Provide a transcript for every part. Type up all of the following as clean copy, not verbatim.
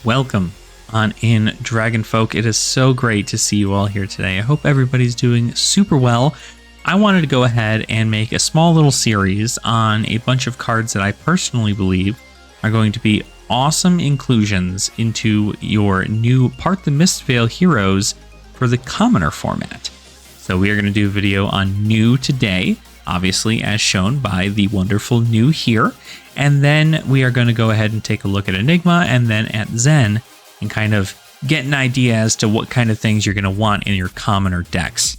Welcome on in, Dragon Folk. It is so great to see you all here today. I hope everybody's doing super well. I wanted to go ahead and make a small little series on a bunch of cards that I personally believe are going to be awesome inclusions into your new Part the Mistveil heroes for the commoner format. So we are going to do a video on new today, obviously as shown by the wonderful new here. And then we are going to go ahead and take a look at Enigma and then at Zen and kind of get an idea as to what kind of things you're going to want in your commoner decks.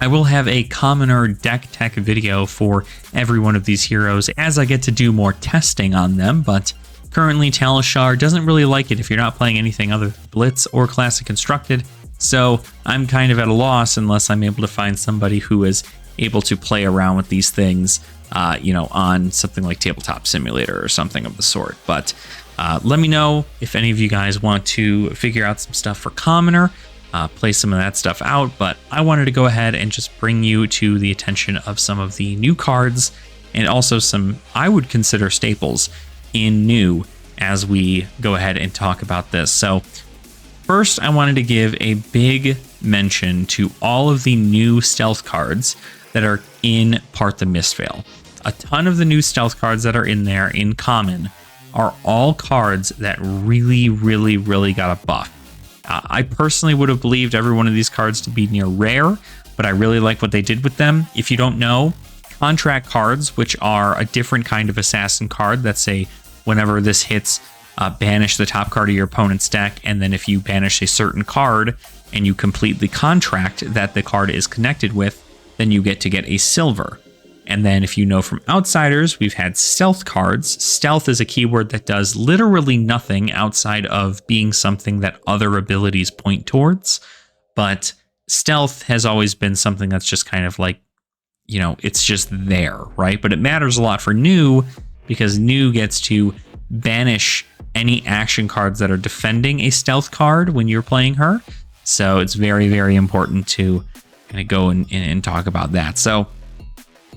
I will have a commoner deck tech video for every one of these heroes as I get to do more testing on them, but currently Talishar doesn't really like it if you're not playing anything other than Blitz or Classic Constructed, so I'm kind of at a loss unless I'm able to find somebody who is able to play around with these things on something like Tabletop Simulator or something of the sort. But let me know if any of you guys want to figure out some stuff for commoner, play some of that stuff out. But I wanted to go ahead and just bring you to the attention of some of the new cards and also some I would consider staples in new as we go ahead and talk about this. So first, I wanted to give a big mention to all of the new stealth cards that are in Part the Mistveil. A ton of the new stealth cards that are in there in common are all cards that really got a buff. I personally would have believed every one of these cards to be near rare, but I really like what they did with them. If you don't know, contract cards, which are a different kind of assassin card that say whenever this hits, banish the top card of your opponent's deck, and then if you banish a certain card and you complete the contract that the card is connected with, then you get to get a silver. And then if you know from Outsiders, we've had stealth cards. Stealth is a keyword that does literally nothing outside of being something that other abilities point towards. But stealth has always been something that's just kind of like, it's just there, right? But it matters a lot for new because new gets to banish any action cards that are defending a stealth card when you're playing her. So it's very important to kind of go and talk about that. So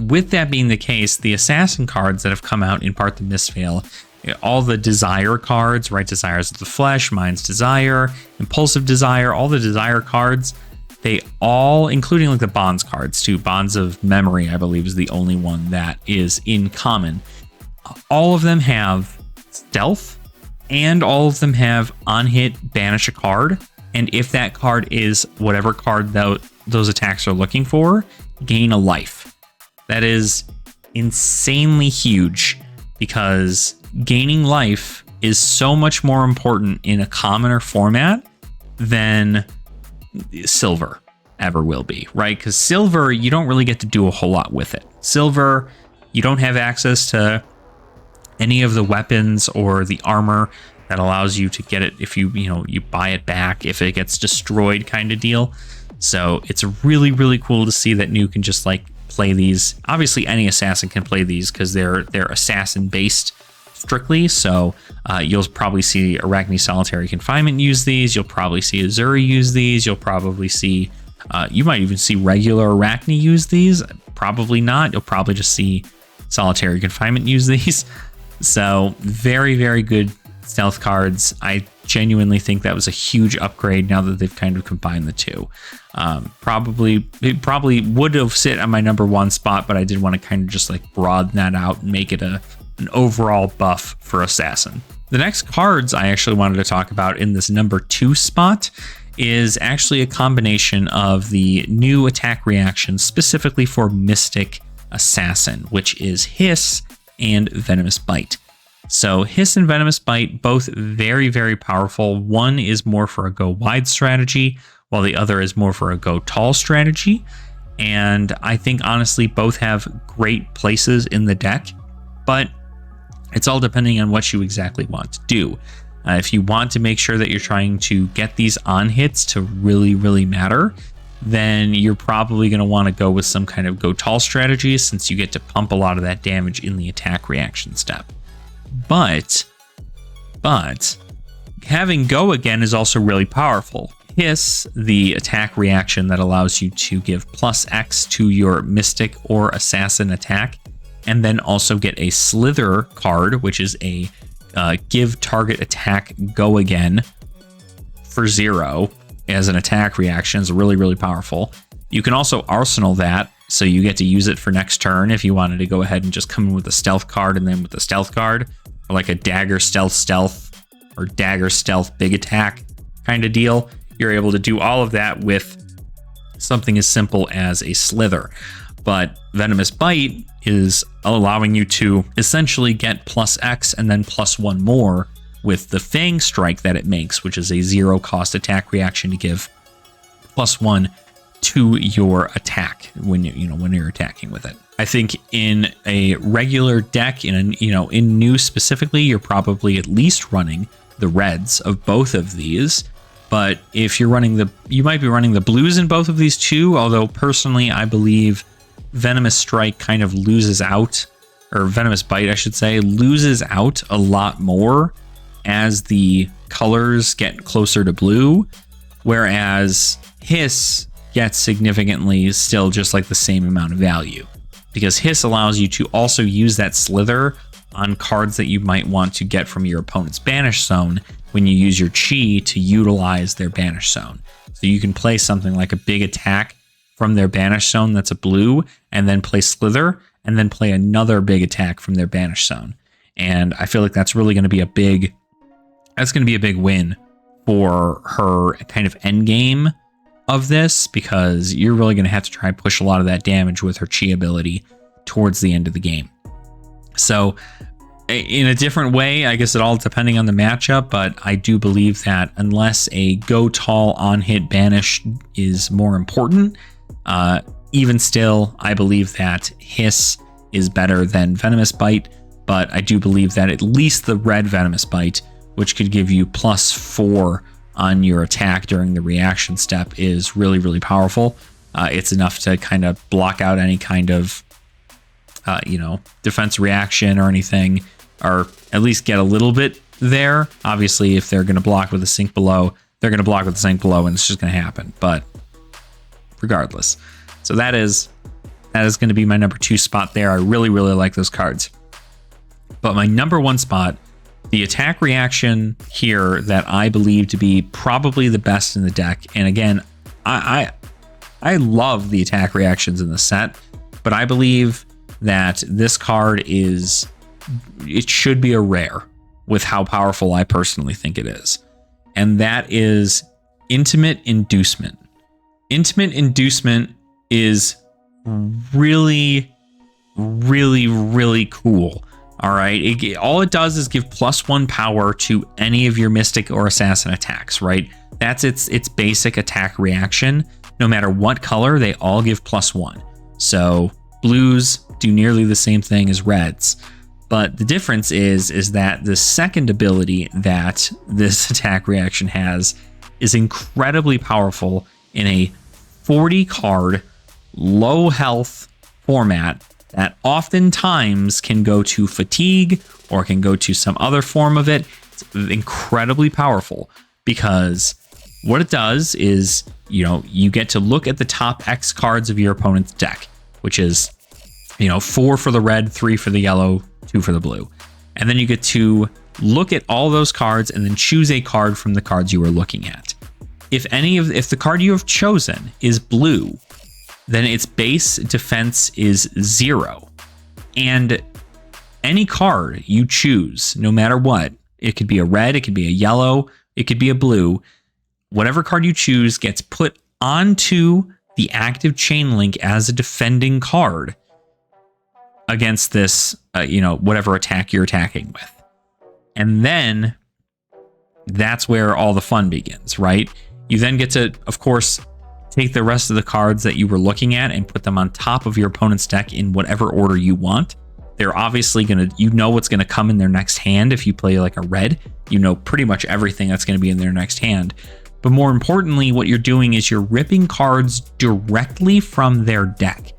with that being the case, the assassin cards that have come out in Part the Mistveil, all the desire cards, right? Desires of the Flesh, Mind's Desire, Impulsive Desire, all the desire cards, they all, including like the bonds cards too, Bonds of Memory, I believe is the only one that is in common. All of them have stealth and all of them have on hit banish a card. And if that card is whatever card those attacks are looking for, gain a life. That is insanely huge because gaining life is so much more important in a commoner format than silver ever will be, right? Because silver, you don't really get to do a whole lot with it. Silver, you don't have access to any of the weapons or the armor that allows you to get it if you buy it back if it gets destroyed kind of deal. So it's really cool to see that new can just like play these. Obviously any assassin can play these because they're assassin based strictly. So you'll probably see Arachne Solitary Confinement use these. You'll probably see Azuri use these. You'll probably see you might even see regular Arachne use these. Probably not. You'll probably just see Solitary Confinement use these. So very good stealth cards. I genuinely think that was a huge upgrade now that they've kind of combined the two. It probably would have sit on my number one spot, but I did want to kind of just like broaden that out and make it an overall buff for Assassin. The next cards I actually wanted to talk about in this number 2 spot is actually a combination of the new attack reaction specifically for Mystic Assassin, which is Hiss and Venomous Bite. So Hiss and Venomous Bite, both very powerful. One is more for a go wide strategy, while the other is more for a go tall strategy. And I think honestly, both have great places in the deck, but it's all depending on what you exactly want to do. If you want to make sure that you're trying to get these on hits to really matter, then you're probably going to want to go with some kind of go tall strategy since you get to pump a lot of that damage in the attack reaction step. But having go again is also really powerful. Hiss, the attack reaction that allows you to give +X to your Mystic or Assassin attack, and then also get a Slither card, which is a give target attack go again for 0 as an attack reaction is really, really powerful. You can also arsenal that, so you get to use it for next turn if you wanted to go ahead and just come in with a stealth card and then with the stealth card, or like a dagger stealth or dagger stealth big attack kind of deal. You're able to do all of that with something as simple as a slither. But Venomous Bite is allowing you to essentially get +X and then +1 more with the Fang Strike that it makes, which is a 0 cost attack reaction to give +1 to your attack when you're attacking with it. I think in a regular deck, in new specifically, you're probably at least running the reds of both of these. But if you're running you might be running the blues in both of these too. Although personally, I believe Venomous Strike kind of loses out, or Venomous Bite, I should say, loses out a lot more as the colors get closer to blue, whereas Hiss gets significantly still just like the same amount of value, because Hiss allows you to also use that slither on cards that you might want to get from your opponent's banish zone when you use your chi to utilize their banish zone. So you can play something like a big attack from their banish zone that's a blue, and then play slither, and then play another big attack from their banish zone. And I feel like that's really going to be a big win for her kind of end game of this, because you're really going to have to try and push a lot of that damage with her chi ability towards the end of the game. So in a different way, I guess it all depending on the matchup, but I do believe that unless a go tall on hit banish is more important, even still, I believe that Hiss is better than Venomous Bite, but I do believe that at least the red Venomous Bite, which could give you +4 on your attack during the reaction step, is really, really powerful. It's enough to kind of block out any kind of, defense reaction or anything, or at least get a little bit there. Obviously, if they're going to block with a sink below, they're going to block with a sink below, and it's just going to happen. But regardless, so that is going to be my number 2 spot there. I really, really like those cards. But my number 1 spot, the attack reaction here that I believe to be probably the best in the deck. And again, I love the attack reactions in the set, but I believe that this card it should be a rare with how powerful I personally think it is. And that is Intimate Inducement. Intimate Inducement is really, really, really cool. All right. All it does is give +1 power to any of your Mystic or Assassin attacks, right? That's its basic attack reaction. No matter what color, they all give +1. So blues do nearly the same thing as reds. But the difference is that the second ability that this attack reaction has is incredibly powerful in a 40 card, low health format that oftentimes can go to fatigue or can go to some other form of it. It's incredibly powerful because what it does is, you get to look at the top X cards of your opponent's deck, which is, 4 for the red, 3 for the yellow, 2 for the blue. And then you get to look at all those cards and then choose a card from the cards you are looking at. If the card you have chosen is blue, then its base defense is 0. And any card you choose, no matter what, it could be a red, it could be a yellow, it could be a blue, whatever card you choose gets put onto the active chain link as a defending card against this, whatever attack you're attacking with. And then that's where all the fun begins, right? You then get to, of course, take the rest of the cards that you were looking at and put them on top of your opponent's deck in whatever order you want. They're obviously going to, what's going to come in their next hand. If you play like a red, pretty much everything that's going to be in their next hand. But more importantly, what you're doing is you're ripping cards directly from their deck.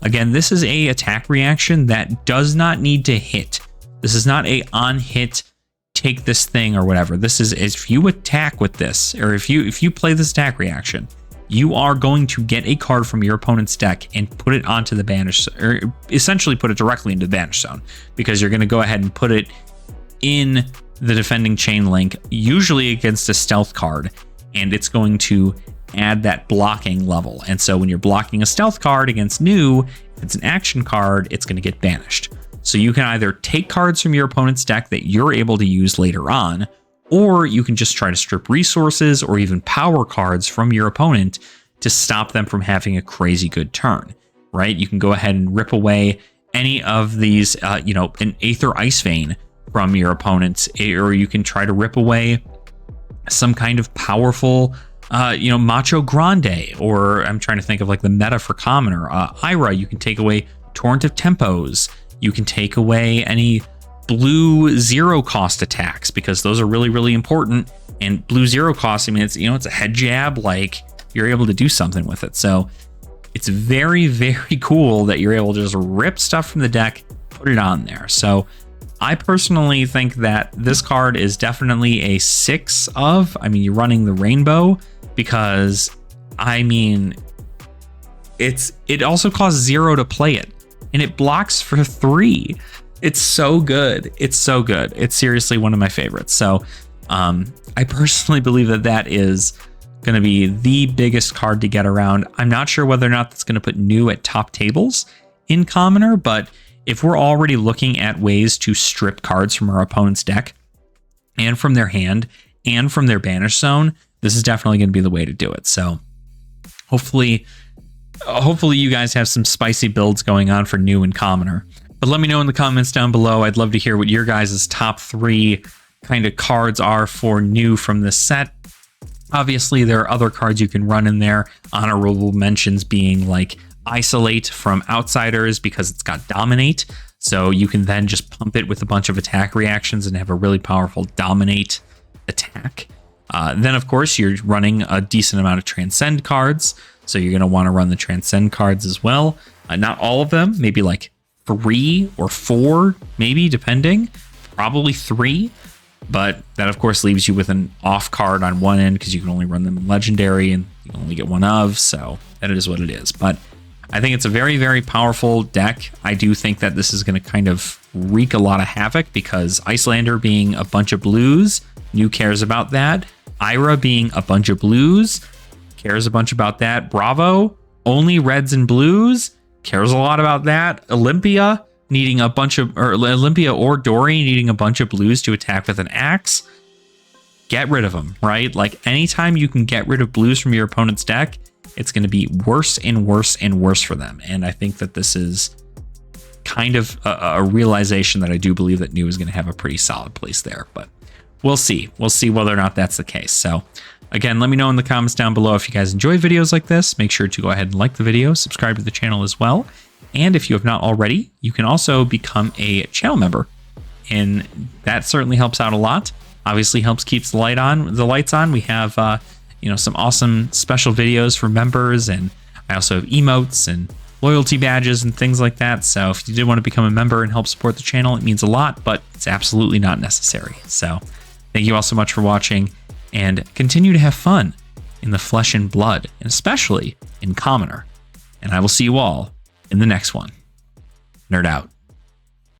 Again, this is a attack reaction that does not need to hit. This is not a on hit, take this thing or whatever. This is, if you attack with this, or if you play this attack reaction, you are going to get a card from your opponent's deck and put it onto the banish, or essentially put it directly into the banish zone, because you're going to go ahead and put it in the defending chain link, usually against a stealth card, and it's going to add that blocking level. And so when you're blocking a stealth card against new, if it's an action card, it's going to get banished. So you can either take cards from your opponent's deck that you're able to use later on, or you can just try to strip resources or even power cards from your opponent to stop them from having a crazy good turn, right? You can go ahead and rip away any of these, an Aether Ice Vein from your opponents, or you can try to rip away some kind of powerful, Macho Grande, or I'm trying to think of like the meta for Commoner. Ira, you can take away Torrent of Tempos. You can take away any blue 0 cost attacks, because those are really, really important. And blue 0 cost, I mean, it's a head jab, like you're able to do something with it. So it's very, very cool that you're able to just rip stuff from the deck, put it on there. So I personally think that this card is definitely a 6 of. I mean, you're running the rainbow because, I mean, it also costs 0 to play it, and it blocks for 3. It's so good. It's so good. It's seriously one of my favorites. So I personally believe that is going to be the biggest card to get around. I'm not sure whether or not that's going to put new at top tables in Commoner, but if we're already looking at ways to strip cards from our opponent's deck and from their hand and from their banish zone, this is definitely going to be the way to do it. So hopefully you guys have some spicy builds going on for new and Commoner. But let me know in the comments down below. I'd love to hear what your guys' top 3 kind of cards are for new from this set. Obviously, there are other cards you can run in there. Honorable mentions being like Isolate from Outsiders, because it's got Dominate. So you can then just pump it with a bunch of attack reactions and have a really powerful Dominate attack. Then, of course, you're running a decent amount of Transcend cards. So you're going to want to run the Transcend cards as well. Not all of them, maybe like 3 or 4, maybe, depending. Probably 3. But that, of course, leaves you with an off card on one end, because you can only run them in Legendary and you can only get one of. So that is what it is. But I think it's a very, very powerful deck. I do think that this is going to kind of wreak a lot of havoc, because Icelander being a bunch of blues, New cares about that. Ira being a bunch of blues, cares a bunch about that. Bravo, only reds and blues, cares a lot about that. Olympia needing a bunch of, or Olympia or Dory needing a bunch of blues to attack with an axe. Get rid of them, right? Like, anytime you can get rid of blues from your opponent's deck, it's going to be worse and worse and worse for them. And I think that this is kind of a realization that I do believe that new is going to have a pretty solid place there, but we'll see. We'll see whether or not that's the case. So again, let me know in the comments down below if you guys enjoy videos like this. Make sure to go ahead and like the video, subscribe to the channel as well. And if you have not already, you can also become a channel member, and that certainly helps out a lot. Obviously helps keeps the lights on. We have some awesome special videos for members, and I also have emotes and loyalty badges and things like that. So if you did want to become a member and help support the channel, it means a lot, but it's absolutely not necessary. So thank you all so much for watching, and continue to have fun in the flesh and blood, and especially in Commoner. And I will see you all in the next one. Nerd out.